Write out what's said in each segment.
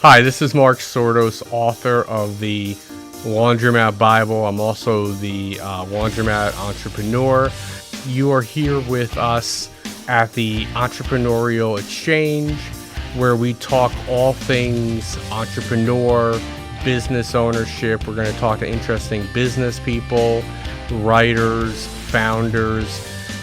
Hi, this is Mark Sordos, author of the Laundromat Bible. I'm also the Laundromat Entrepreneur. You are here with us at the Entrepreneurial Exchange, where we talk all things entrepreneur, business ownership. We're going to talk to interesting business people, writers, founders.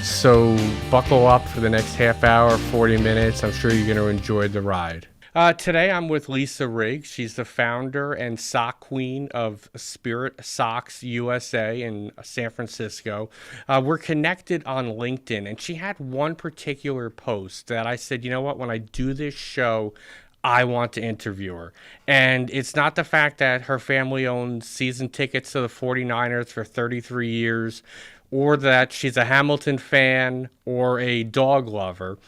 So buckle up for the next half hour, 40 minutes. I'm sure you're going to enjoy the ride. Today I'm with Lisa Riggs. She's the founder and sock queen of Spirit Sox USA in San Francisco. We're connected on LinkedIn, and she had one particular post that I said, you know what, when I do this show, I want to interview her. And it's not the fact that her family owns season tickets to the 49ers for 33 years, or that she's a Hamilton fan or a dog lover.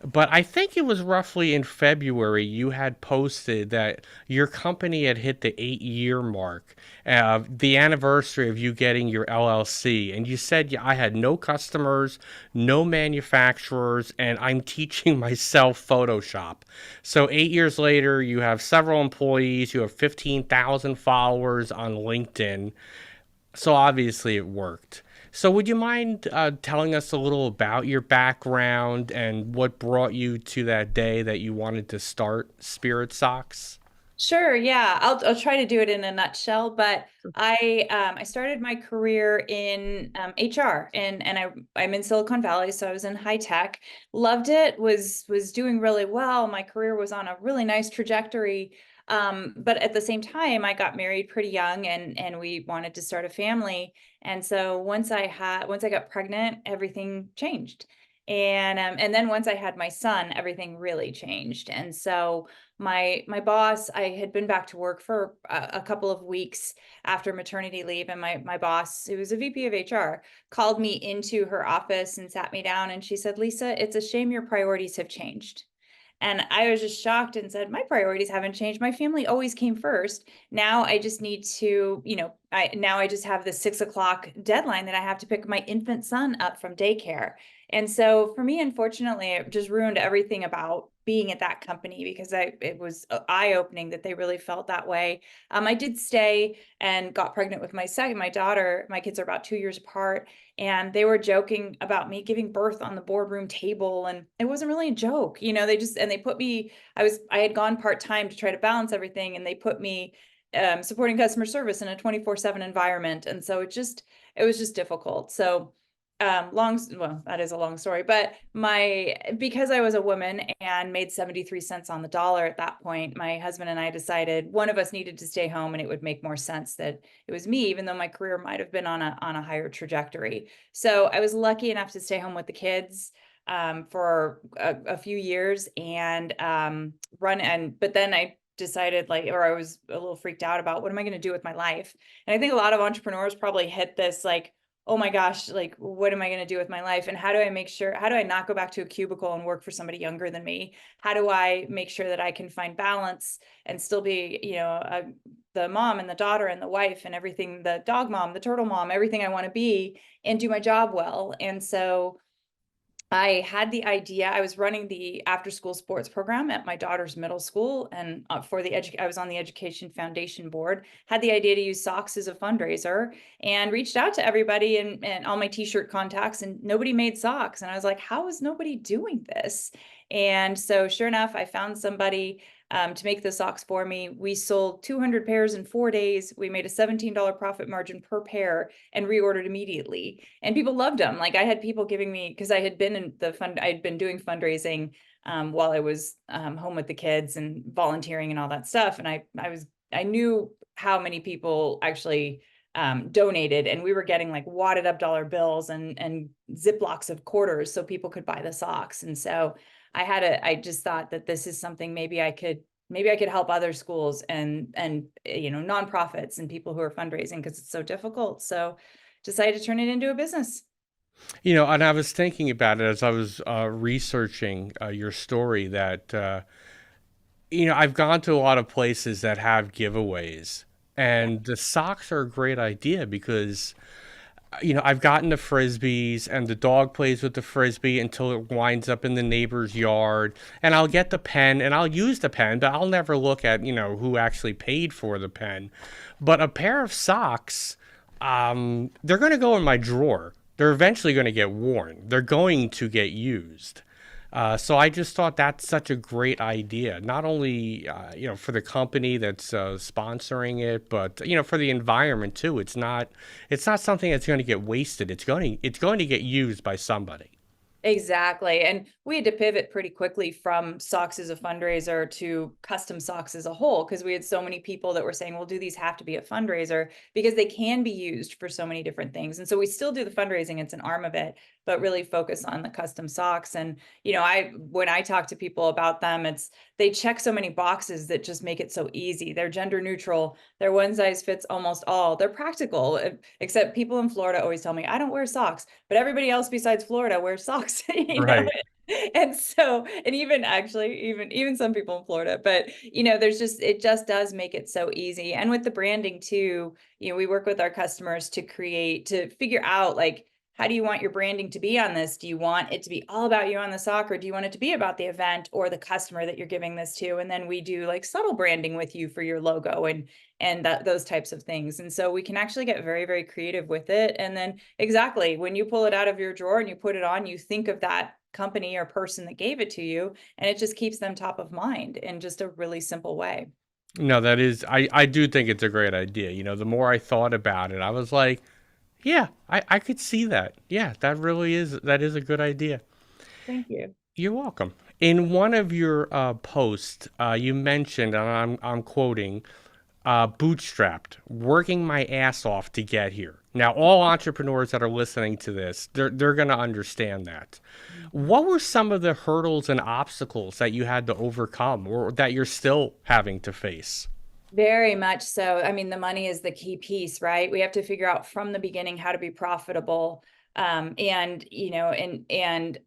But I think it was roughly in February you had posted that your company had hit the 8-year mark, the anniversary of you getting your LLC. And you said, yeah, I had no customers, no manufacturers, and I'm teaching myself Photoshop. So 8 years later, you have several employees, you have 15,000 followers on LinkedIn. So obviously it worked. So would you mind telling us a little about your background and what brought you to that day that you wanted to start Spirit Sox? Sure, yeah. I'll try to do it in a nutshell, but I started my career in HR and I'm in Silicon Valley, so I was in high tech. Loved it, was doing really well. My career was on a really nice trajectory. But at the same time, I got married pretty young and we wanted to start a family. And so once I got pregnant, everything changed. And then once I had my son, everything really changed. And so my boss, I had been back to work for a couple of weeks after maternity leave, and my boss, who was a VP of HR, called me into her office and sat me down, and she said, "Lisa, it's a shame your priorities have changed." And I was just shocked and said, "My priorities haven't changed. My family always came first. Now I just need to, I just have this 6 o'clock deadline that I have to pick my infant son up from daycare." And so for me, unfortunately, it just ruined everything about being at that company because it was eye-opening that they really felt that way. I did stay and got pregnant with my daughter. My kids are about 2 years apart, and they were joking about me giving birth on the boardroom table, and it wasn't really a joke. They put me, I had gone part-time to try to balance everything, and they put me supporting customer service in a 24/7 environment. And so it was just difficult. So well, that is a long story, but because I was a woman and made 73 cents on the dollar at that point, my husband and I decided one of us needed to stay home, and it would make more sense that it was me, even though my career might have been on a higher trajectory. So I was lucky enough to stay home with the kids for a few years and but then I decided, or I was a little freaked out about what am I going to do with my life. And I think a lot of entrepreneurs probably hit this, like, oh my gosh, like, what am I going to do with my life? And how do I not go back to a cubicle and work for somebody younger than me? How do I make sure that I can find balance and still be, the mom and the daughter and the wife and everything, the dog mom, the turtle mom, everything I want to be, and do my job well? And so I had the idea. I was running the after school sports program at my daughter's middle school, and I was on the education foundation board. Had the idea to use socks as a fundraiser, and reached out to everybody and all my t-shirt contacts, and nobody made socks. And I was like, how is nobody doing this? And so sure enough, I found somebody to make the socks for me. We sold 200 pairs in 4 days. We made a $17 profit margin per pair and reordered immediately. And people loved them. Like, I had people giving me, because I had been I had been doing fundraising while I was home with the kids and volunteering and all that stuff. And I knew how many people actually donated, and we were getting like wadded up dollar bills and Ziplocs of quarters so people could buy the socks. And so I just thought that this is something maybe I could help other schools and nonprofits and people who are fundraising, because it's so difficult. So decided to turn it into a business. And I was thinking about it as I was researching your story that, I've gone to a lot of places that have giveaways, Yeah. and the socks are a great idea because I've gotten the frisbees, and the dog plays with the frisbee until it winds up in the neighbor's yard. And I'll get the pen and I'll use the pen, but I'll never look at, who actually paid for the pen. But a pair of socks, they're going to go in my drawer. They're eventually going to get worn, they're going to get used. So I just thought that's such a great idea, not only for the company that's sponsoring it, but for the environment too. It's not something that's going to get wasted. It's going to get used by somebody. Exactly. And we had to pivot pretty quickly from socks as a fundraiser to custom socks as a whole, because we had so many people that were saying, well, do these have to be a fundraiser? Because they can be used for so many different things. And so we still do the fundraising, it's an arm of it, but really focus on the custom socks. And, when I talk to people about them, they check so many boxes that just make it so easy. They're gender neutral, they're one size fits almost all, they're practical, except people in Florida always tell me, I don't wear socks, but everybody else besides Florida wears socks, Right. and so, and even actually, even some people in Florida, but it just does make it so easy. And with the branding too, we work with our customers to figure out, like, how do you want your branding to be on this? Do you want it to be all about you on the sock, or do you want it to be about the event or the customer that you're giving this to? And then we do like subtle branding with you for your logo and those types of things. And so we can actually get very, very creative with it. And then exactly when you pull it out of your drawer and you put it on, you think of that company or person that gave it to you, and it just keeps them top of mind in just a really simple way. No, I do think it's a great idea. The more I thought about it, I was like, yeah, I could see that. Yeah, that is a good idea. Thank you. You're welcome. In one of your posts, you mentioned, and I'm quoting, bootstrapped, working my ass off to get here. Now, all entrepreneurs that are listening to this, they're going to understand that. What were some of the hurdles and obstacles that you had to overcome, or that you're still having to face? Very much so. I mean, the money is the key piece, right? We have to figure out from the beginning how to be profitable. And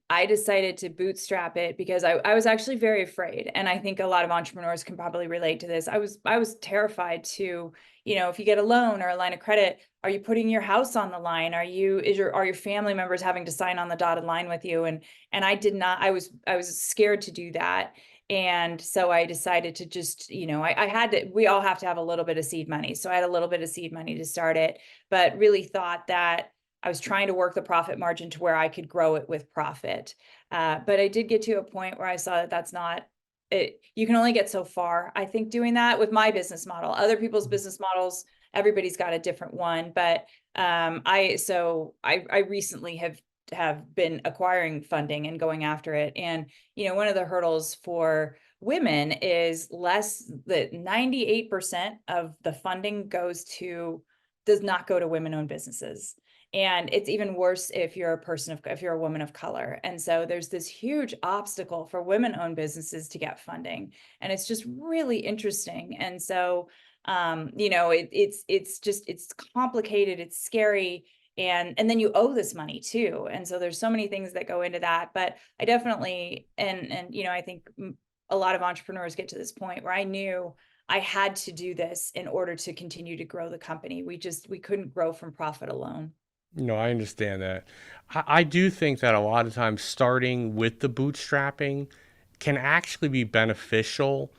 I decided to bootstrap it because I was actually very afraid. And I think a lot of entrepreneurs can probably relate to this. I was terrified to, if you get a loan or a line of credit, are you putting your house on the line? Are your family members having to sign on the dotted line with you? And I did not, I was scared to do that. And so I decided to just, we all have to have a little bit of seed money. So I had a little bit of seed money to start it, but really thought that I was trying to work the profit margin to where I could grow it with profit. But I did get to a point where I saw that that's not it. You can only get so far, I think, doing that with my business model. Other people's business models, everybody's got a different one. But I recently have been acquiring funding and going after it. And, one of the hurdles for women is less that 98% of the funding does not go to women-owned businesses. And it's even worse if if you're a woman of color. And so there's this huge obstacle for women-owned businesses to get funding. And it's just really interesting. And so, it's complicated, it's scary, and then you owe this money too. And so there's so many things that go into that. But I definitely, I think a lot of entrepreneurs get to this point where I knew I had to do this in order to continue to grow the company. We couldn't grow from profit alone. No, I understand that. I do think that a lot of times starting with the bootstrapping can actually be beneficial,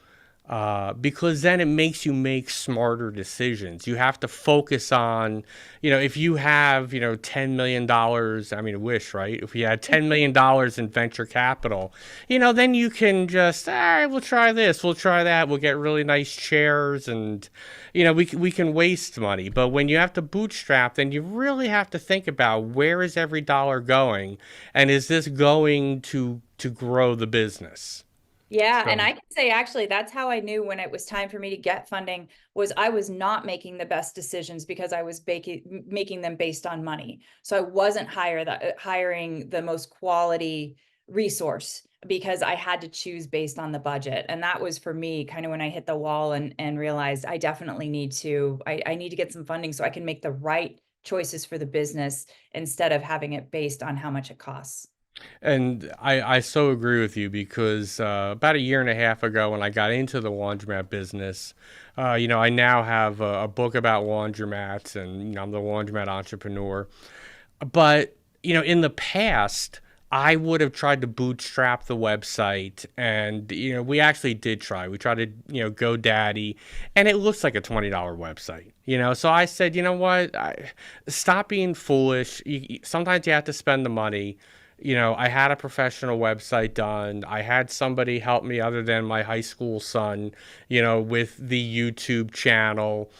because then it makes you make smarter decisions. You have to focus on, if you have, $10 million, I mean, I wish, right? If you had $10 million in venture capital, then you can just, all right, we'll try this, we'll try that, we'll get really nice chairs, and, we can waste money. But when you have to bootstrap, then you really have to think about, where is every dollar going? And is this going to grow the business? Yeah, and So. I can say actually that's how I knew when it was time for me to get funding was I was not making the best decisions because I was making them based on money. So I wasn't hiring the most quality resource because I had to choose based on the budget. And that was for me kind of when I hit the wall and realized I definitely I need to get some funding so I can make the right choices for the business instead of having it based on how much it costs. And I so agree with you because about a year and a half ago, when I got into the laundromat business, I now have a book about laundromats, and I'm the laundromat entrepreneur. But, in the past, I would have tried to bootstrap the website. And, we actually did try. We tried to, GoDaddy, and it looks like a $20 website, So I said, you know what? Stop being foolish. Sometimes you have to spend the money. I had a professional website done. I had somebody help me other than my high school son, with the YouTube channel.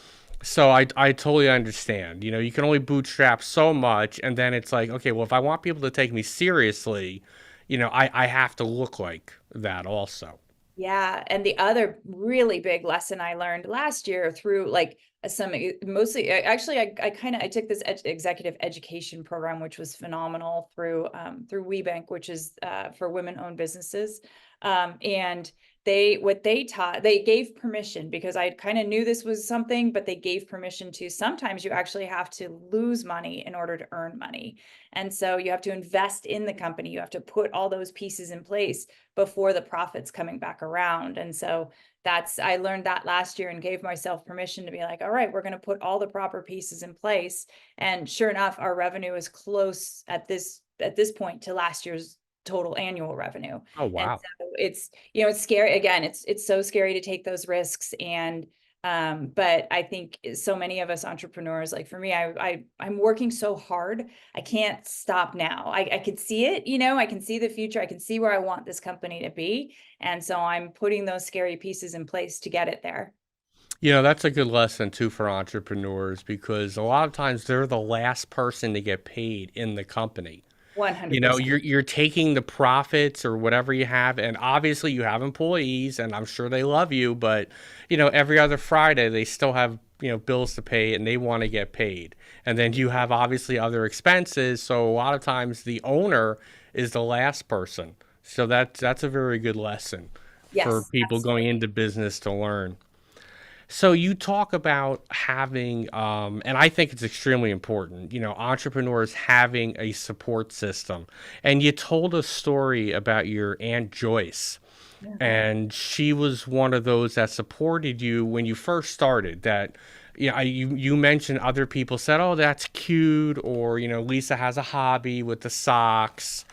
So I totally understand. You can only bootstrap so much, and then it's like, okay, well, if I want people to take me seriously, I have to look like that also. Yeah, and the other really big lesson I learned last year through like some mostly actually I took this executive education program which was phenomenal through WeBank, which is for women-owned businesses. And what they taught, they gave permission because I kind of knew this was something, but they gave permission to sometimes you actually have to lose money in order to earn money. And so you have to invest in the company. You have to put all those pieces in place before the profits coming back around. And so I learned that last year and gave myself permission to be like, all right, we're going to put all the proper pieces in place. And sure enough, our revenue is close at this point to last year's total annual revenue. Oh, And wow. so it's scary. Again, it's so scary to take those risks. And but I think so many of us entrepreneurs, like for me, I'm working so hard. I can't stop now. I can see it, I can see the future. I can see where I want this company to be. And so I'm putting those scary pieces in place to get it there. That's a good lesson too for entrepreneurs because a lot of times they're the last person to get paid in the company. You know, 100%. you're taking the profits or whatever you have, and obviously you have employees, and I'm sure they love you, but every other Friday they still have bills to pay, and they want to get paid. And then you have obviously other expenses, so a lot of times the owner is the last person. So that's a very good lesson for Yes, people going absolutely. into business to learn. So you talk about having, and I think it's extremely important, entrepreneurs having a support system. And you told a story about your Aunt Joyce, Yeah. and she was one of those that supported you when you first started. That, you mentioned other people said, "Oh, that's cute," or Lisa has a hobby with the socks.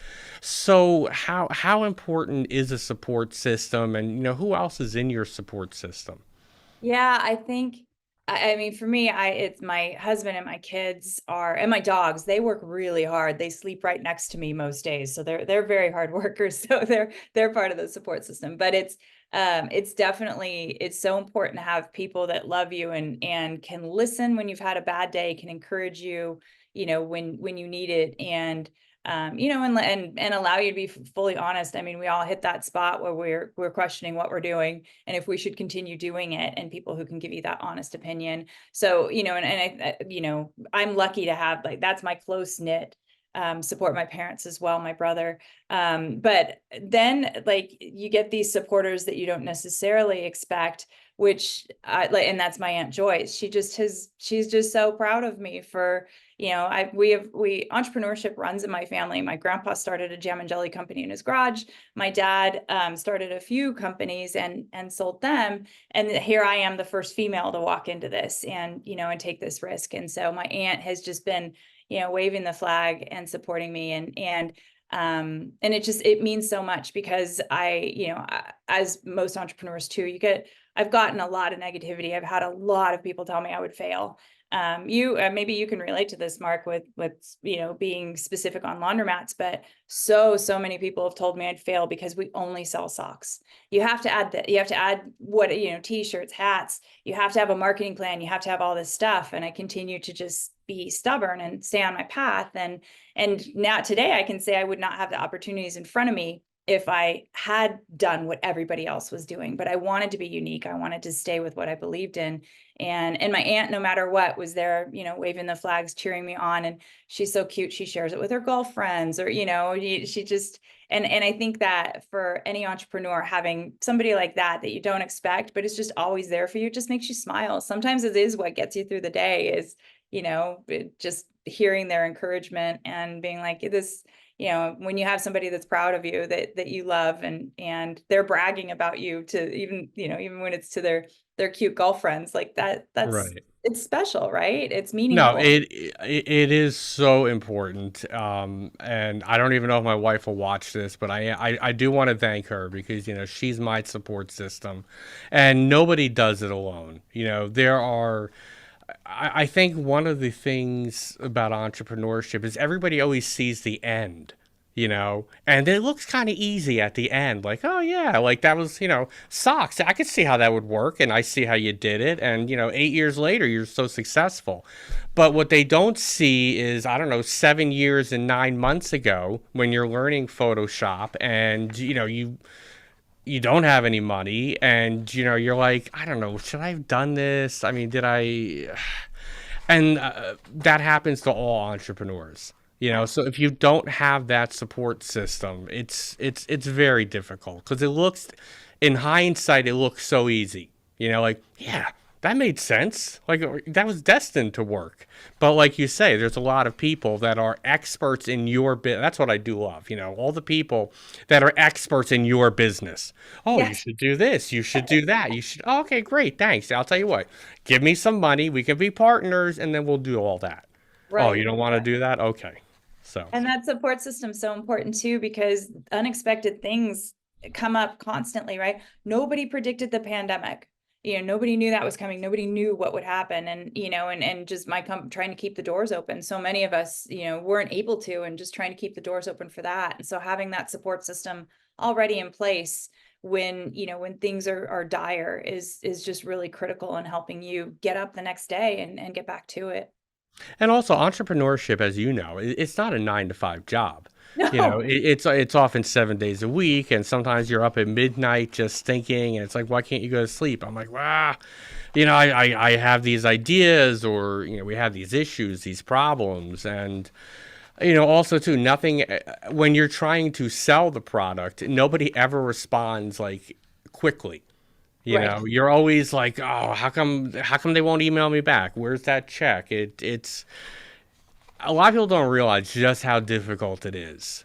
So how important is a support system, and who else is in your support system? Yeah, I think I mean for me, it's my husband and my kids are and my dogs, they work really hard. They sleep right next to me most days. So they're very hard workers. So they're part of the support system. But it's definitely it's so important to have people that love you and can listen when you've had a bad day, can encourage you, when you need it. And and allow you to be fully honest. I mean, we all hit that spot where we're questioning what we're doing and if we should continue doing it, and people who can give you that honest opinion. So, I'm lucky to have like that's my close knit support, my parents as well, my brother. But then like you get these supporters that you don't necessarily expect, which I like, and that's my Aunt Joyce. She's just so proud of me for we entrepreneurship runs in my family. My grandpa started a jam and jelly company in his garage. My dad started a few companies and sold them. And here I am, the first female to walk into this and take this risk. And so my aunt has just been, waving the flag and supporting me and it means so much because as most entrepreneurs too, I've gotten a lot of negativity. I've had a lot of people tell me I would fail. You maybe you can relate to this, Mark, with being specific on laundromats, but so many people have told me I'd fail because we only sell socks. You have to add what t-shirts, hats. You have to have a marketing plan. You have to have all this stuff, and I continue to just be stubborn and stay on my path. And now today I can say I would not have the opportunities in front of me if I had done what everybody else was doing. But I wanted to be unique. I wanted to stay with what I believed in. And my aunt, no matter what, was there, waving the flags, cheering me on. And she's so cute. She shares it with her girlfriends, or she just and I think that for any entrepreneur, having somebody like that you don't expect, but it's just always there for you, just makes you smile. Sometimes it is what gets you through the day is just hearing their encouragement and being like, this, when you have somebody that's proud of you, that you love, and they're bragging about you to even, even when it's to their cute girlfriends, like that's Right. it's special, right? It's No, meaningful. it is so important. And I don't even know if my wife will watch this, but I do want to thank her because she's my support system, and nobody does it alone. There are. I think one of the things about entrepreneurship is everybody always sees the end, and it looks kind of easy at the end. Like, oh yeah, like that was, socks. I could see how that would work, and I see how you did it. And 8 years later, you're so successful. But what they don't see is, I don't know, 7 years and 9 months ago when you're learning Photoshop, and you don't have any money, and you're like, I don't know, should I have done this? I mean, did I? And that happens to all entrepreneurs. So if you don't have that support system, it's very difficult because it looks, in hindsight, it looks so easy. Like, yeah, that made sense. Like, that was destined to work. But like you say, there's a lot of people that are experts in your business. That's what I do love. All the people that are experts in your business. Oh, you Yes. should do this. You should do that. You should. Oh, okay, great. Thanks. I'll tell you what. Give me some money. We can be partners, and then we'll do all that. Oh, you Right. don't want to do that? Okay. So, And that support system is so important too, because unexpected things come up constantly, right? Nobody predicted the pandemic. Nobody knew that was coming. Nobody knew what would happen. And, and just trying to keep the doors open. So many of us, weren't able to, and just trying to keep the doors open for that. And so having that support system already in place when things are dire is just really critical in helping you get up the next day and get back to it. and also entrepreneurship, as you know, it's not a 9 to 5 job. No. It's often 7 days a week, and sometimes you're up at midnight just thinking, and it's like, why can't you go to sleep? I'm like, wow, I have these ideas, or we have these issues, these problems, and also too, nothing when you're trying to sell the product, nobody ever responds like quickly. Right. You're always like, oh, how come they won't email me back? Where's that check? It's a lot of people don't realize just how difficult it is.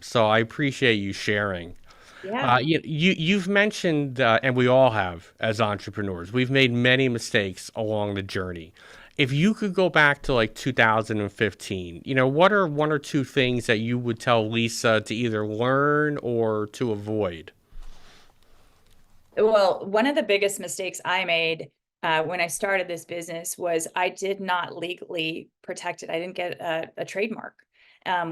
So I appreciate you sharing. Yeah. You've mentioned, and we all have as entrepreneurs, we've made many mistakes along the journey. If you could go back to like 2015, what are one or two things that you would tell Lisa to either learn or to avoid? Well, one of the biggest mistakes I made when I started this business was I did not legally protect it. I didn't get a trademark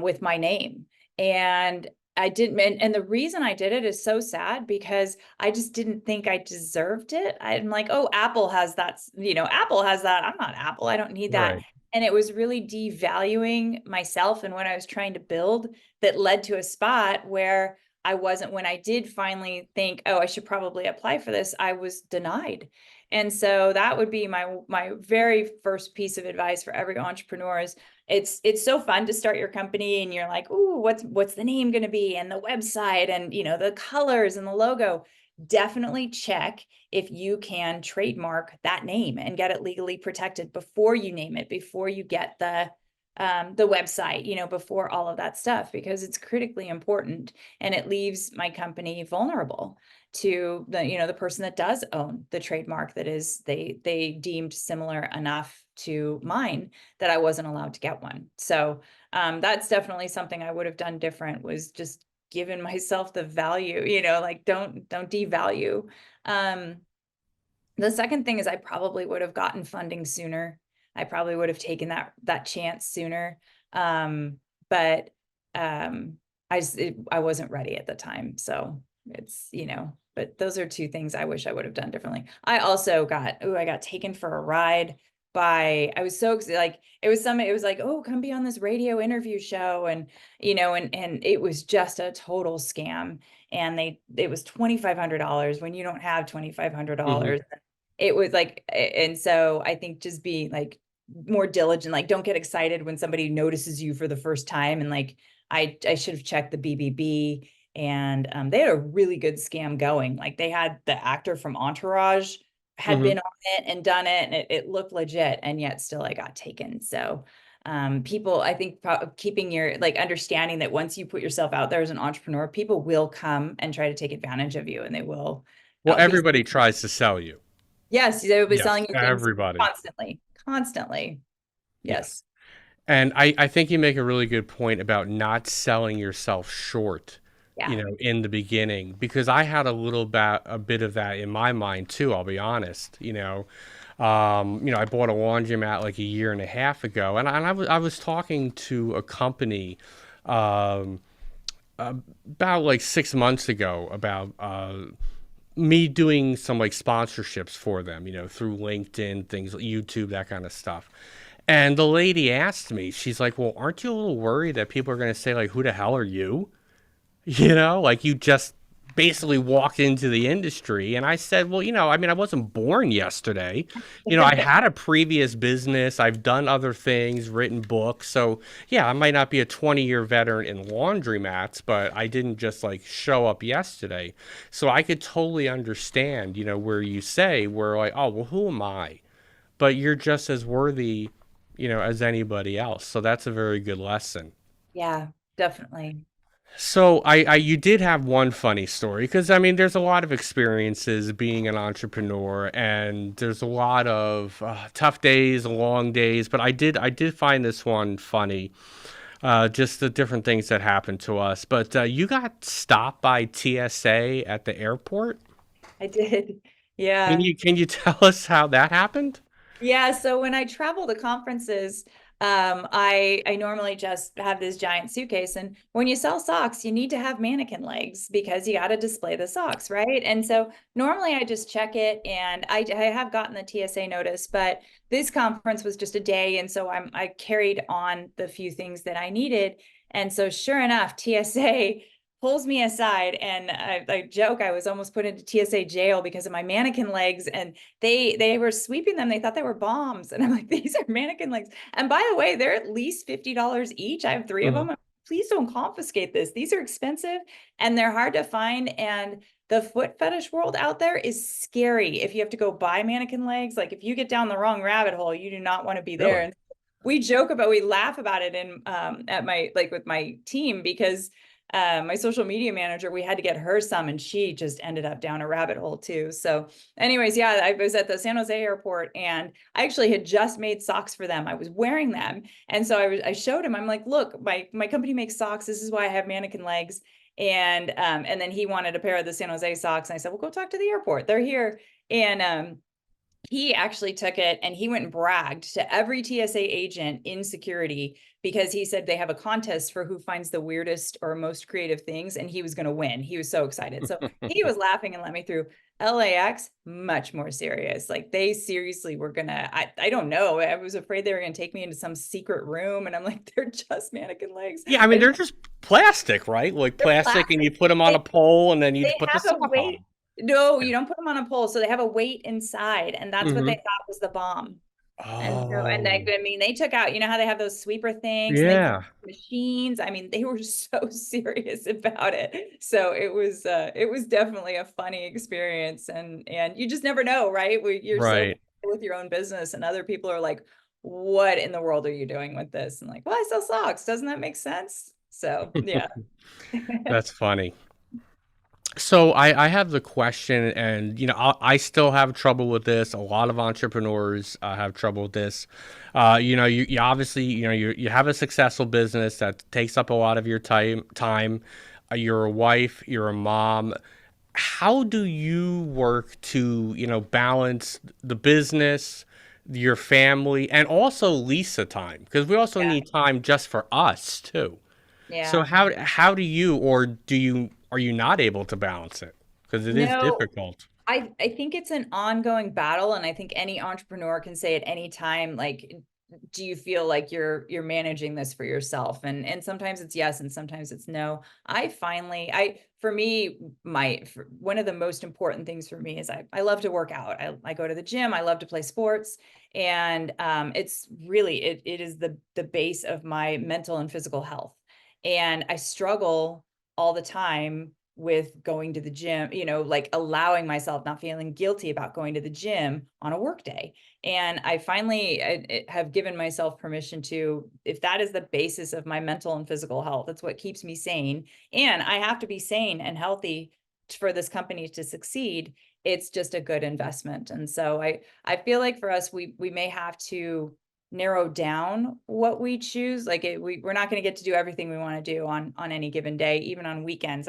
with my name. And I didn't, and the reason I did it is so sad because I just didn't think I deserved it. I'm like, oh, Apple has that, Apple has that. I'm not Apple. I don't need that. Right. And it was really devaluing myself and what I was trying to build that led to a spot where I wasn't, when I did finally think, oh, I should probably apply for this, I was denied. And so that would be my very first piece of advice for every entrepreneur is it's so fun to start your company and you're like, ooh, what's the name going to be, and the website, and the colors and the logo. Definitely check if you can trademark that name and get it legally protected before you name it, before you get the website, before all of that stuff, because it's critically important, and it leaves my company vulnerable to the person that does own the trademark that is they deemed similar enough to mine that I wasn't allowed to get one. So that's definitely something I would have done different, was just given myself the value, like don't devalue. um the second thing is I probably would have gotten funding sooner. I probably would have taken that chance sooner. But I wasn't ready at the time. So but those are two things I wish I would have done differently. I also I got taken for a ride by, I was so excited, like it was like, oh, come be on this radio interview show, and and it was just a total scam. And it was $2,500 when you don't have Hmm. $2,500. It was like, and so I think just be like more diligent, like don't get excited when somebody notices you for the first time. And like I should have checked the BBB, and they had a really good scam going. Like they had the actor from Entourage had Hmm. been on it and done it, and it looked legit, and yet still I got taken. So people, I think keeping your, like, understanding that once you put yourself out there as an entrepreneur, people will come and try to take advantage of you, and they will Well, be, everybody tries to sell you. yes, they will be Yes, selling you things everybody. constantly, constantly. Yes. Yes. And I think you make a really good point about not selling yourself short, Yeah. in the beginning, because I had a bit of that in my mind too, I'll be honest. I bought a laundromat like a year and a half ago, and I was talking to a company um, about like 6 months ago about me doing some like sponsorships for them, through LinkedIn, things, YouTube, that kind of stuff. And the lady asked me, she's like, "Well, aren't you a little worried that people are going to say, like, who the hell are you?" Like you just basically walked into the industry. And I said, "Well, I mean, I wasn't born yesterday. I had a previous business. I've done other things, written books. So, yeah, I might not be a 20-year veteran in laundromats, but I didn't just like show up yesterday. So I could totally understand, where you say, where like, oh, well, who am I? But you're just as worthy, as anybody else. So that's a very good lesson. Yeah, definitely. So you did have one funny story because I mean, there's a lot of experiences being an entrepreneur, and there's a lot of tough days, long days. But I did find this one funny, just the different things that happened to us. But you got stopped by TSA at the airport. I did. Can Yeah. you can you tell us how that happened? Yeah, so when I travel to conferences, I normally just have this giant suitcase. And when you sell socks, you need to have mannequin legs because you got to display the socks, right? And so normally I just check it, and I have gotten the TSA notice, but this conference was just a day, and so I carried on the few things that I needed. And so sure enough, TSA pulls me aside, and I joke I was almost put into TSA jail because of my mannequin legs, and they were sweeping them. They thought they were bombs. And I'm like, these are mannequin legs. And by the way, they're at least $50 each. I have three of Mhm. them. Please don't confiscate this. These are expensive and they're hard to find. And the foot fetish world out there is scary. If you have to go buy mannequin legs, like if you get down the wrong rabbit hole, you do not want to be there. Really? And we laugh about it in at my, like, with my team, because my social media manager, we had to get her some, and she just ended up down a rabbit hole too. So anyways, yeah, I was at the San Jose airport, and I actually had just made socks for them. I was wearing them. And so I showed him, I'm like, look, my company makes socks. This is why I have mannequin legs. And then he wanted a pair of the San Jose socks. And I said, well, go talk to the airport. They're here. And he actually took it and he went and bragged to every TSA agent in security, because he said they have a contest for who finds the weirdest or most creative things, and he was going to win. He was so excited. So he was laughing and let me through. LAX, much more serious. Like, they seriously were gonna, I don't know. I was afraid they were gonna take me into some secret room, and I'm like, they're just mannequin legs. Yeah, I mean, they're just plastic, right? Like They're plastic, and plastic. you put them on a pole, and then you They put the have a sock on weight. them. No, Yeah. you don't put them on a pole. So they have a weight inside, and that's what they Hmm. thought was the bomb. And so, and Oh, I mean, they took out, how they have those sweeper things, and they put yeah. machines. I mean, they were so serious about it. So it was definitely a funny experience, and you just never know, right? You're so Right. with your own business, and other people are like, "What in the world are you doing with this?" And like, "Well, I sell socks. Doesn't that make sense?" So yeah. That's funny. So I have the question, and I still have trouble with this. A lot of entrepreneurs have trouble with this. You obviously you have a successful business that takes up a lot of your time. You're a wife. You're a mom. How do you work to balance the business, your family, and also Lisa time? Because we also Yeah. need time just for us too. So Yeah. how do you, or do you, are you not able to balance it? Because it is No, difficult. I think it's an ongoing battle, and I think any entrepreneur can say at any time, like, do you feel like you're managing this for yourself? And sometimes it's yes, and sometimes it's no. I for me, one of the most important things for me is I love to work out. I go to the gym. I love to play sports, and it's really, it is the base of my mental and physical health. And I struggle all the time with going to the gym, like allowing myself, not feeling guilty about going to the gym on a work day. And I finally have given myself permission to, if that is the basis of my mental and physical health, that's what keeps me sane. And I have to be sane and healthy for this company to succeed. It's just a good investment. And so I feel like for us, we may have to narrow down what we choose. Like we're not going to get to do everything we want to do on any given day, even on weekends.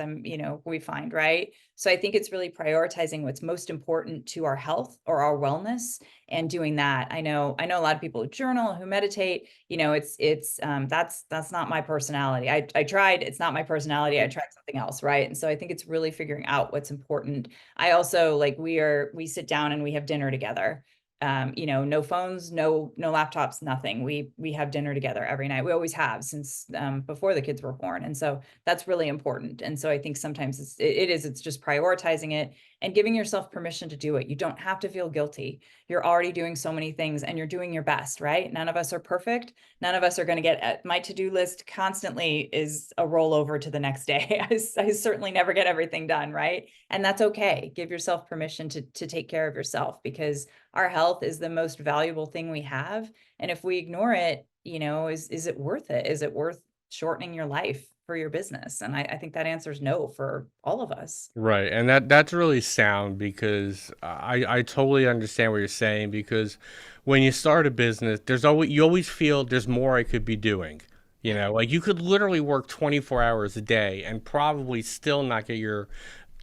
We find, right? So I think it's really prioritizing what's most important to our health or our wellness and doing that. I know a lot of people who journal, who meditate. That's not my personality. I tried. It's not my personality. I tried something else, right? And so I think it's really figuring out what's important. I also like we sit down and we have dinner together. No phones, no laptops, nothing. We have dinner together every night. We always have since before the kids were born. And so that's really important. And so I think sometimes it's just prioritizing it and giving yourself permission to do it. You don't have to feel guilty. You're already doing so many things and you're doing your best, right? None of us are perfect. None of us are going to get my to-do list constantly is a rollover to the next day. I certainly never get everything done, right? And that's okay. Give yourself permission to take care of yourself, because our health is the most valuable thing we have. And if we ignore it, is it worth it? Is it worth shortening your life for your business? And I think that answer is no for all of us. Right, and that's really sound because I totally understand what you're saying, because when you start a business, you always feel there's more I could be doing. Like you could literally work 24 hours a day and probably still not get your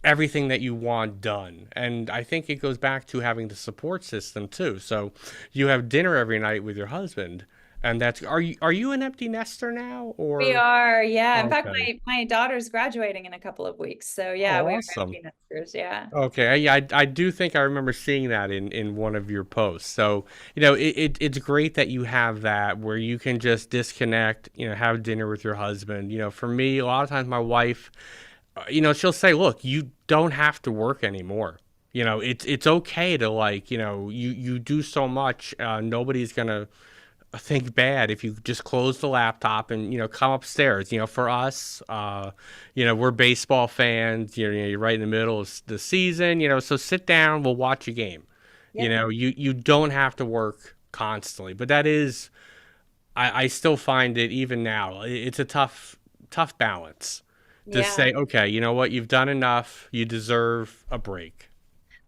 everything that you want done. And I think it goes back to having the support system too. So you have dinner every night with your husband, and that's are you an empty nester now We or are, yeah. In fact, okay. my daughter's graduating in a couple of weeks. So yeah, Oh, we are awesome. empty nesters. Yeah. Okay, yeah, I do think I remember seeing that in one of your posts. So, it's great that you have that where you can just disconnect, have dinner with your husband. For me, a lot of times my wife, she'll say, "Look, you don't have to work anymore. It's okay to like, you do so much. Nobody's gonna think bad if you just close the laptop and come upstairs. For us, we're baseball fans. You're right in the middle of the season. So sit down, we'll watch a game. Yep. You don't have to work constantly, but that is, I still find it even now, it's a tough balance to Yeah. say, okay, you know what, you've done enough, you deserve a break.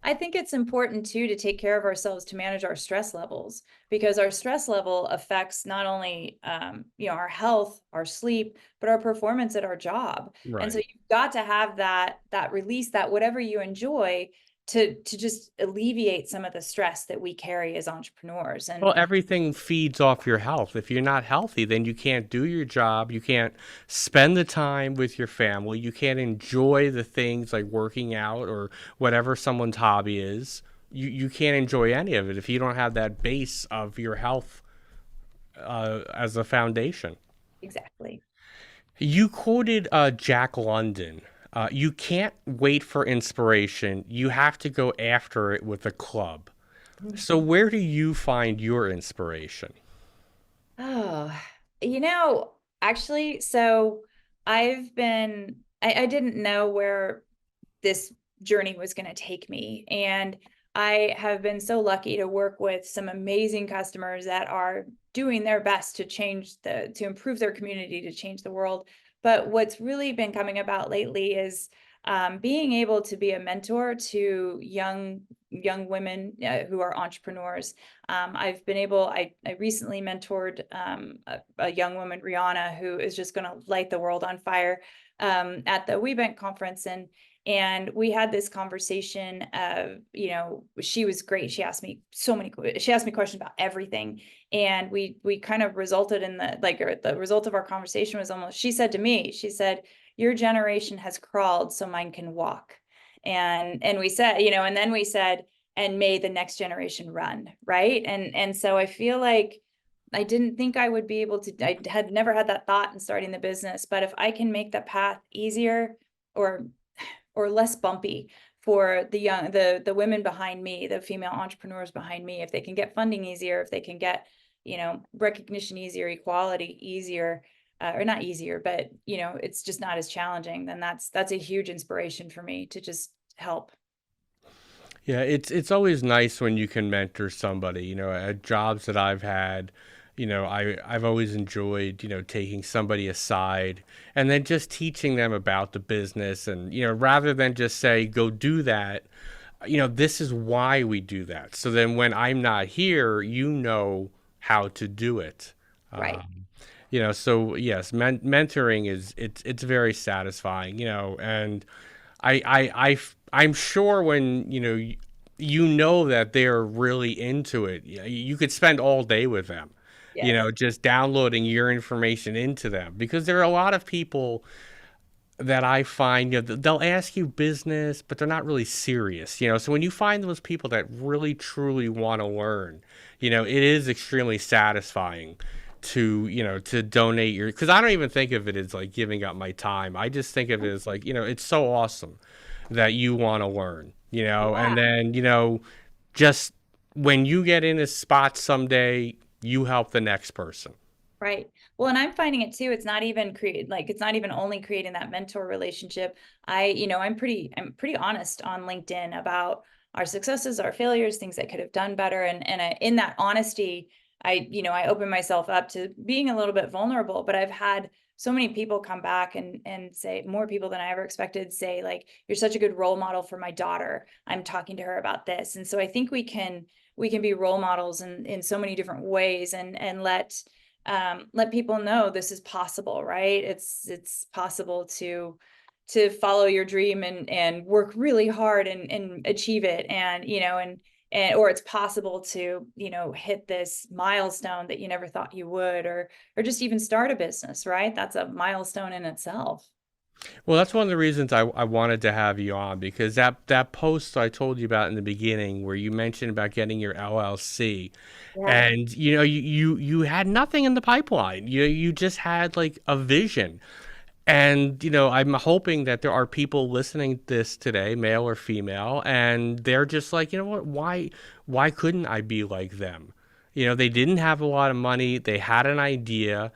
I think it's important too to take care of ourselves, to manage our stress levels, because our stress level affects not only our health, our sleep, but our performance at our job. And so Right. you've got to have that release, that whatever you enjoy, to just alleviate some of the stress that we carry as entrepreneurs. Well, And everything feeds off your health. If you're not healthy, then you can't do your job. You can't spend the time with your family. You can't enjoy the things like working out or whatever someone's hobby is. You can't enjoy any of it if you don't have that base of your health as a foundation. exactly. You quoted Jack London. You can't wait for inspiration. You have to go after it with a club. So, where do you find your inspiration? Oh, you know, actually, so I didn't know where this journey was going to take me. And I have been so lucky to work with some amazing customers that are doing their best to improve their community, to change the world. But what's really been coming about lately is being able to be a mentor to young women who are entrepreneurs. I recently mentored a young woman, Rihanna, who is just going to light the world on fire at the WeBank conference. And we had this conversation of, she was great. She asked me questions about everything. And we kind of resulted in the result of our conversation was almost, she said to me, she said, your generation has crawled so mine can walk. And we said, and then we said, and may the next generation run, right? And so I feel like I didn't think I would be able to, I had never had that thought in starting the business, but if I can make the path easier or less bumpy for the women behind me, the female entrepreneurs behind me, if they can get funding easier, if they can get, recognition easier, equality easier, or not easier, but it's just not as challenging, then that's a huge inspiration for me to just help. Yeah, it's always nice when you can mentor somebody. At jobs that I've had, I've always enjoyed, taking somebody aside and then just teaching them about the business, and rather than just say go do that, this is why we do that. So then when I'm not here, how to do it. Right. So yes, mentoring it's very satisfying, and I'm sure when that they're really into it. You could spend all day with them, Yes. just downloading your information into them, because there are a lot of people that I find, they'll ask you business, but they're not really serious, So when you find those people that really truly want to learn, it is extremely satisfying to donate because I don't even think of it as like giving up my time. I just think of it as like, it's so awesome that you want to learn, and Yeah. then, just when you get in a spot someday, you help the next person. Right. Well, and I'm finding it too. It's not even it's not even only creating that mentor relationship. I'm pretty honest on LinkedIn about our successes, our failures, things I could have done better. In that honesty, I open myself up to being a little bit vulnerable, but I've had so many people come back and say, more people than I ever expected, say like, you're such a good role model for my daughter. I'm talking to her about this. And so I think we can be role models in so many different ways, and let people know this is possible, right? It's possible to follow your dream and work really hard and achieve it, and or it's possible to hit this milestone that you never thought you would, or just even start a business, right? That's a milestone in itself. Well, that's one of the reasons I wanted to have you on, because that post I told you about in the beginning, where you mentioned about getting your LLC, Yeah. and you had nothing in the pipeline. You just had like a vision. And I'm hoping that there are people listening to this today, male or female, and they're just like, you know what, why couldn't I be like them? They didn't have a lot of money, they had an idea,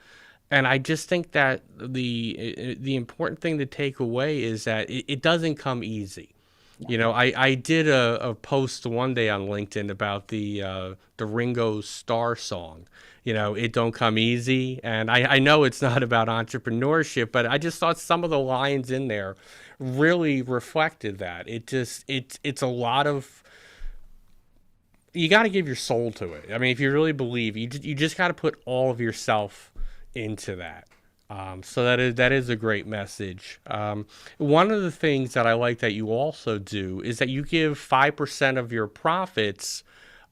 and I just think that the important thing to take away is that it doesn't come easy. I did a post one day on LinkedIn about the Ringo Starr song. It don't come easy, and I know it's not about entrepreneurship, but I just thought some of the lines in there really reflected that. It's a lot of, you got to give your soul to it. I mean, if you really believe, you just got to put all of yourself into that. So that is a great message. One of the things that I like that you also do is that you give 5% of your profits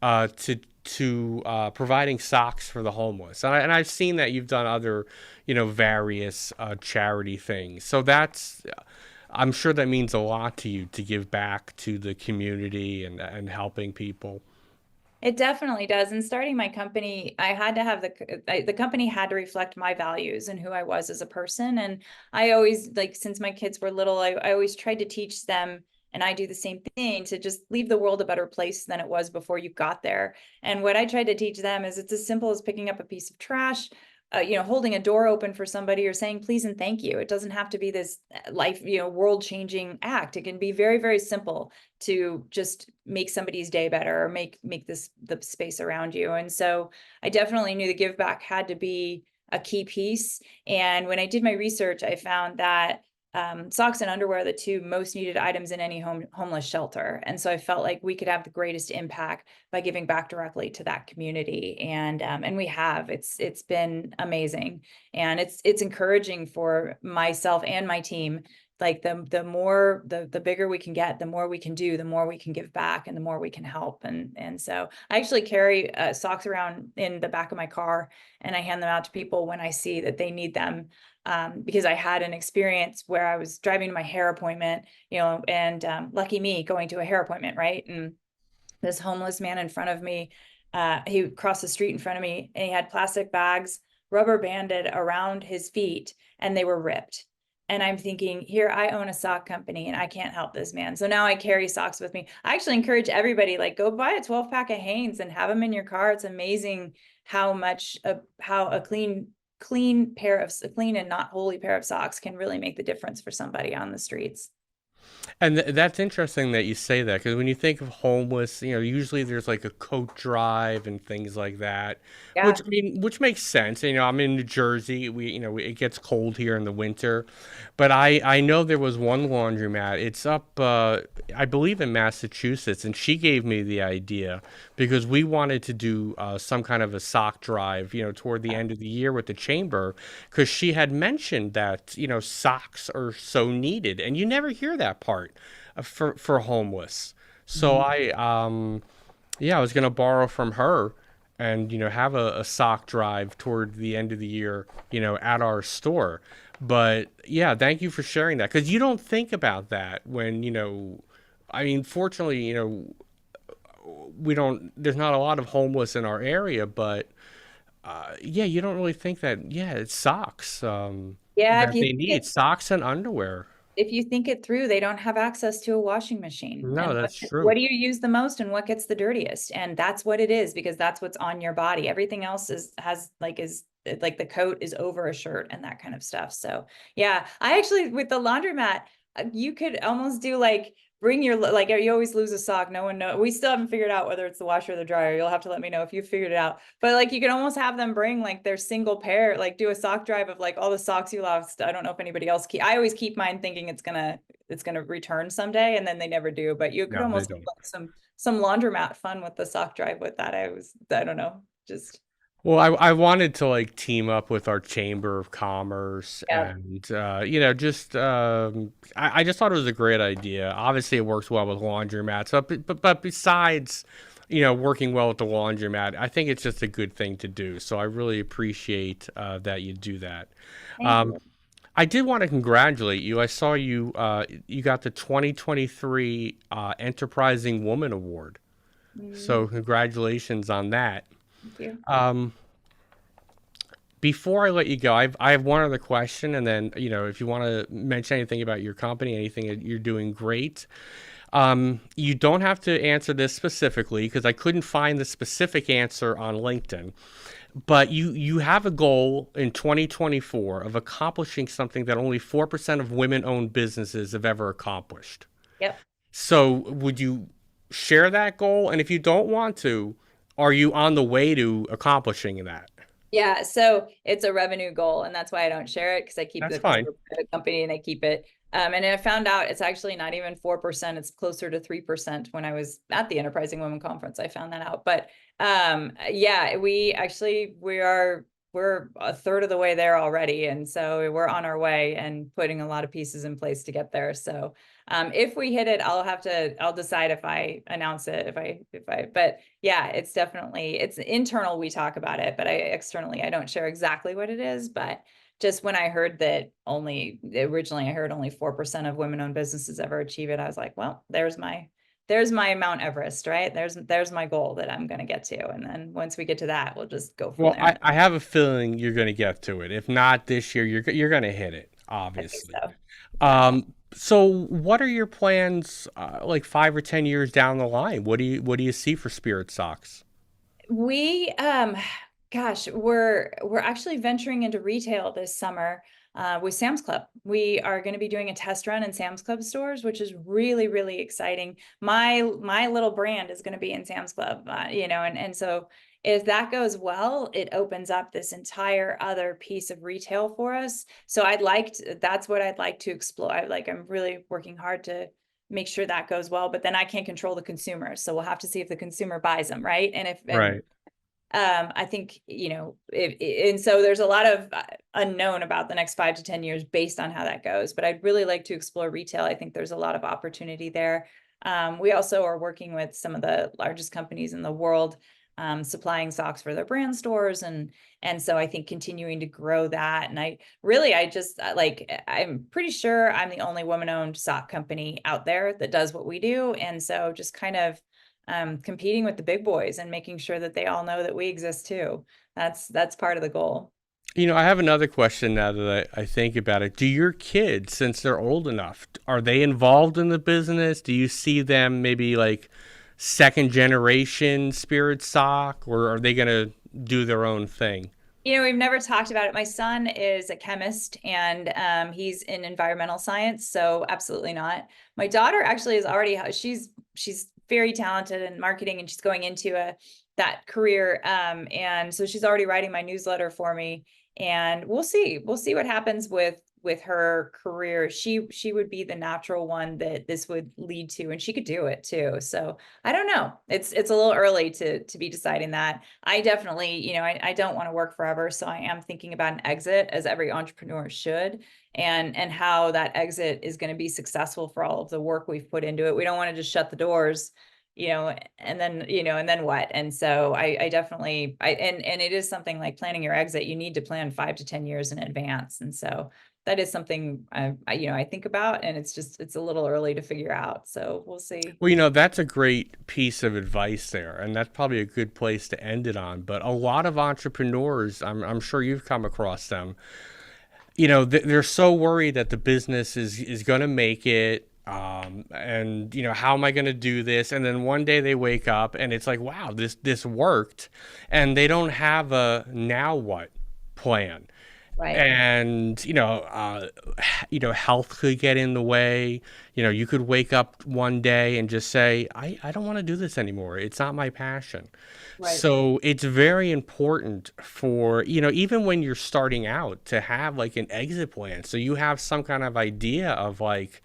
to providing socks for the homeless, and I've seen that you've done other, various charity things. So I'm sure that means a lot to you to give back to the community and helping people. It definitely does. And starting my company, I had to have the company had to reflect my values and who I was as a person. And I always, like, since my kids were little, I always tried to teach them, and I do the same thing, to just leave the world a better place than it was before you got there. And what I tried to teach them is it's as simple as picking up a piece of trash, holding a door open for somebody, or saying please and thank you. It doesn't have to be this life, world changing act. It can be very, very simple to just make somebody's day better, or make this the space around you. And so I definitely knew the give back had to be a key piece. And when I did my research, I found that socks and underwear are the two most needed items in any homeless shelter. And so I felt like we could have the greatest impact by giving back directly to that community. And we have. It's been amazing. And it's encouraging for myself and my team. Like the bigger we can get, the more we can do, the more we can give back, and the more we can help. And so I actually carry socks around in the back of my car, and I hand them out to people when I see that they need them. Because I had an experience where I was driving to my hair appointment, and lucky me, going to a hair appointment, right? And this homeless man in front of me, he crossed the street in front of me, and he had plastic bags rubber banded around his feet, and they were ripped. And I'm thinking, here, I own a sock company and I can't help this man. So now I carry socks with me. I actually encourage everybody, like, go buy a 12 pack of Hanes and have them in your car. It's amazing how a clean clean and not holy pair of socks can really make the difference for somebody on the streets. And that's interesting that you say that because when you think of homeless, usually there's like a coat drive and things like that, which Yeah. I mean, which makes sense. I'm in New Jersey. It gets cold here in the winter, but I know there was one laundromat. It's up, I believe, in Massachusetts, and she gave me the idea because we wanted to do some kind of a sock drive, toward the end of the year with the chamber, because she had mentioned that socks are so needed, and you never hear that part for homeless. So Mhm. yeah, I was gonna borrow from her and have a sock drive toward the end of the year, at our store. But yeah, thank you for sharing that because you don't think about that when I mean, fortunately, we don't. There's not a lot of homeless in our area, but yeah, you don't really think that. Yeah, it's socks Yeah, that they need, socks and underwear. if you think it through, they don't have access to a washing machine. No, And that's what true. do you use the most and what gets the dirtiest? And that's what it is because that's what's on your body. Everything else is like the coat is over a shirt and that kind of stuff. So yeah, I actually with the laundromat, you could almost do like bring your like you always lose a sock. No one knows. We still haven't figured out whether it's the washer or the dryer. You'll have to let me know if you figured it out. But like you can almost have them bring like their single pair, like do a sock drive of like all the socks you lost. I don't know if anybody else I always keep mine thinking it's gonna return someday, and then they never do. But you could No, they almost have don't. like some laundromat fun with the sock drive with that. I don't know, just Well, I wanted to like team up with our Chamber of Commerce yeah. and just I just thought it was a great idea. Obviously, it works well with laundromats, but besides, working well with the laundromat, I think it's just a good thing to do. So I really appreciate that you do that. Thank Um, you. I did want to congratulate you. I saw you got the 2023 Enterprising Woman Award. So Mm, congratulations on that. thank you. Um, Before I let you go, I have one other question, and then if you want to mention anything about your company, anything that you're doing, great. You don't have to answer this specifically because I couldn't find the specific answer on LinkedIn. But you have a goal in 2024 of accomplishing something that only 4% of women-owned businesses have ever accomplished. Yep. So would you share that goal? And if you don't want to, are you on the way to accomplishing that? Yeah, so it's a revenue goal, and that's why I don't share it because I keep That's it because fine. we're a private company and I keep it. And I found out it's actually not even 4%, it's closer to 3% when I was at the Enterprising Women Conference. I found that out. But yeah, we're a third of the way there already. And so we're on our way and putting a lot of pieces in place to get there. So if we hit it, I'll decide if I announce it, but yeah, it's internal. We talk about it, but externally, I don't share exactly what it is, but just when I heard that originally I heard only 4% of women-owned businesses ever achieve it, I was like, well, there's my Mount Everest, right? There's my goal that I'm going to get to. And then once we get to that, we'll just go from Well, there. I have a feeling you're going to get to it. If not this year, you're going to hit it, I think obviously. so. Yeah. So what are your plans, like 5 or 10 years down the line? What do you see for Spirit Sox? We gosh, we're actually venturing into retail this summer with Sam's Club. We are going to be doing a test run in Sam's Club stores, which is really, really exciting. My little brand is going to be in Sam's Club, and so if that goes well, it opens up this entire other piece of retail for us. So that's what I'd like to explore. I'm really working hard to make sure that goes well, but then I can't control the consumer. So we'll have to see if the consumer buys them, right? And Right. I think, and so there's a lot of unknown about the next 5 to 10 years based on how that goes. But I'd really like to explore retail. I think there's a lot of opportunity there. We also are working with some of the largest companies in the world, supplying socks for their brand stores, and so I think continuing to grow that. And I just I'm pretty sure I'm the only woman-owned sock company out there that does what we do, and so just kind of competing with the big boys and making sure that they all know that we exist too. That's part of the goal. I have another question now that I think about it. Do your kids, since they're old enough, are they involved in the business? Do you see them maybe like second generation Spirit Sock, or are they going to do their own thing? We've never talked about it. My son is a chemist and he's in environmental science, so absolutely not. My daughter actually is already she's very talented in marketing and she's going into that career. And so she's already writing my newsletter for me. And we'll see what happens with her career. She would be the natural one that this would lead to, and she could do it too. So I don't know. It's a little early to be deciding that. I definitely, I don't want to work forever. So I am thinking about an exit, as every entrepreneur should, and how that exit is going to be successful for all of the work we've put into it. We don't want to just shut the doors, and then what? And so I definitely, and it is something like planning your exit. You need to plan 5 to 10 years in advance. And so that is something I think about, and it's a little early to figure out. So we'll see. Well, that's a great piece of advice there, and that's probably a good place to end it on. But a lot of entrepreneurs, I'm sure you've come across them, they're so worried that the business is going to make it. And how am I going to do this? And then one day they wake up and it's like, wow, this worked, and they don't have a now what plan. Right. And health could get in the way. You could wake up one day and just say, I don't want to do this anymore, it's not my passion. Right. So it's very important for, even when you're starting out, to have like an exit plan, so you have some kind of idea of like,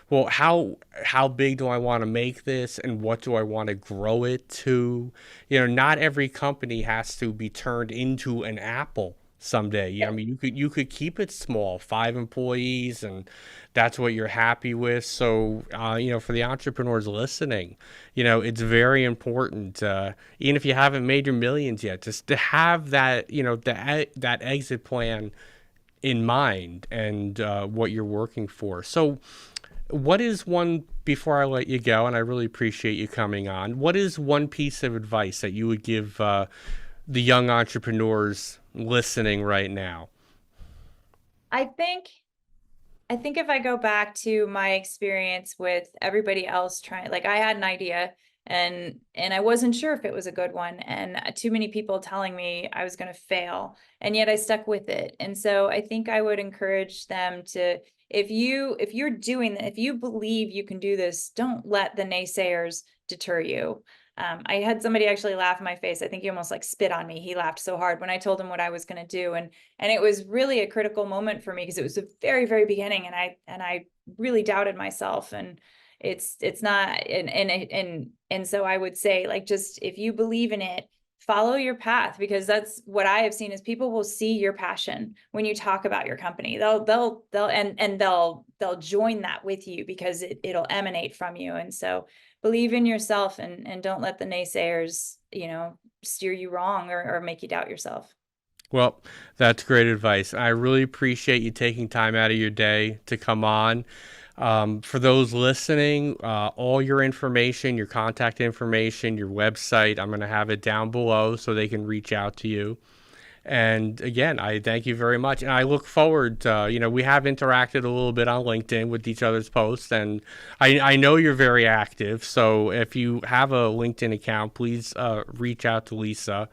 well, how big do I want to make this, and what do I want to grow it to? Not every company has to be turned into an Apple someday. Yeah, I mean, you could keep it small, 5 employees, and that's what you're happy with. So, for the entrepreneurs listening, it's very important, even if you haven't made your millions yet, just to have that, that exit plan in mind, and what you're working for. So, what is one, before I let you go, and I really appreciate you coming on, what is one piece of advice that you would give the young entrepreneurs listening right now? I think if I go back to my experience with everybody else trying, like I had an idea and I wasn't sure if it was a good one, and too many people telling me I was going to fail, and yet I stuck with it. And so I think I would encourage them to, if you're doing that, if you believe you can do this, don't let the naysayers deter you. I had somebody actually laugh in my face. I think he almost like spit on me. He laughed so hard when I told him what I was going to do. And it was really a critical moment for me, because it was the very, very beginning. And I really doubted myself, and it's not, and so I would say, like, just, if you believe in it, follow your path, because that's what I have seen is people will see your passion when you talk about your company. They'll join that with you, because it'll emanate from you. And so believe in yourself, and don't let the naysayers, steer you wrong, or make you doubt yourself. Well, that's great advice. I really appreciate you taking time out of your day to come on. For those listening, all your information, your contact information, your website, I'm going to have it down below so they can reach out to you. And again, I thank you very much. And I look forward to, we have interacted a little bit on LinkedIn with each other's posts, and I know you're very active. So if you have a LinkedIn account, please reach out to Lisa.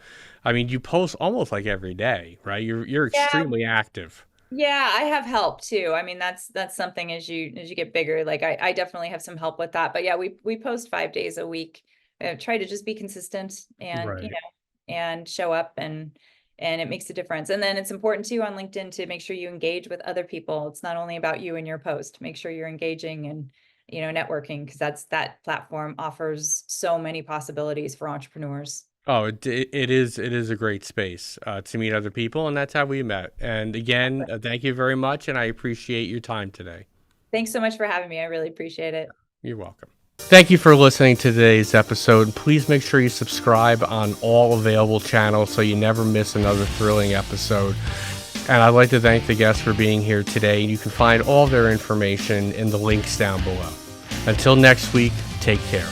I mean, you post almost like every day, right? You're Yeah. extremely active. Yeah, I have help too. I mean, that's something, as you get bigger, like I definitely have some help with that. But yeah, we post 5 days a week. Try to just be consistent, and Right. and show up, and it makes a difference. And then it's important too on LinkedIn to make sure you engage with other people. It's not only about you and your post. Make sure you're engaging and networking, because that platform offers so many possibilities for entrepreneurs. Oh, it is a great space to meet other people, and that's how we met. And again, thank you very much, and I appreciate your time today. Thanks so much for having me. I really appreciate it. You're welcome. Thank you for listening to today's episode. Please make sure you subscribe on all available channels so you never miss another thrilling episode. And I'd like to thank the guests for being here today. You can find all their information in the links down below. Until next week, take care.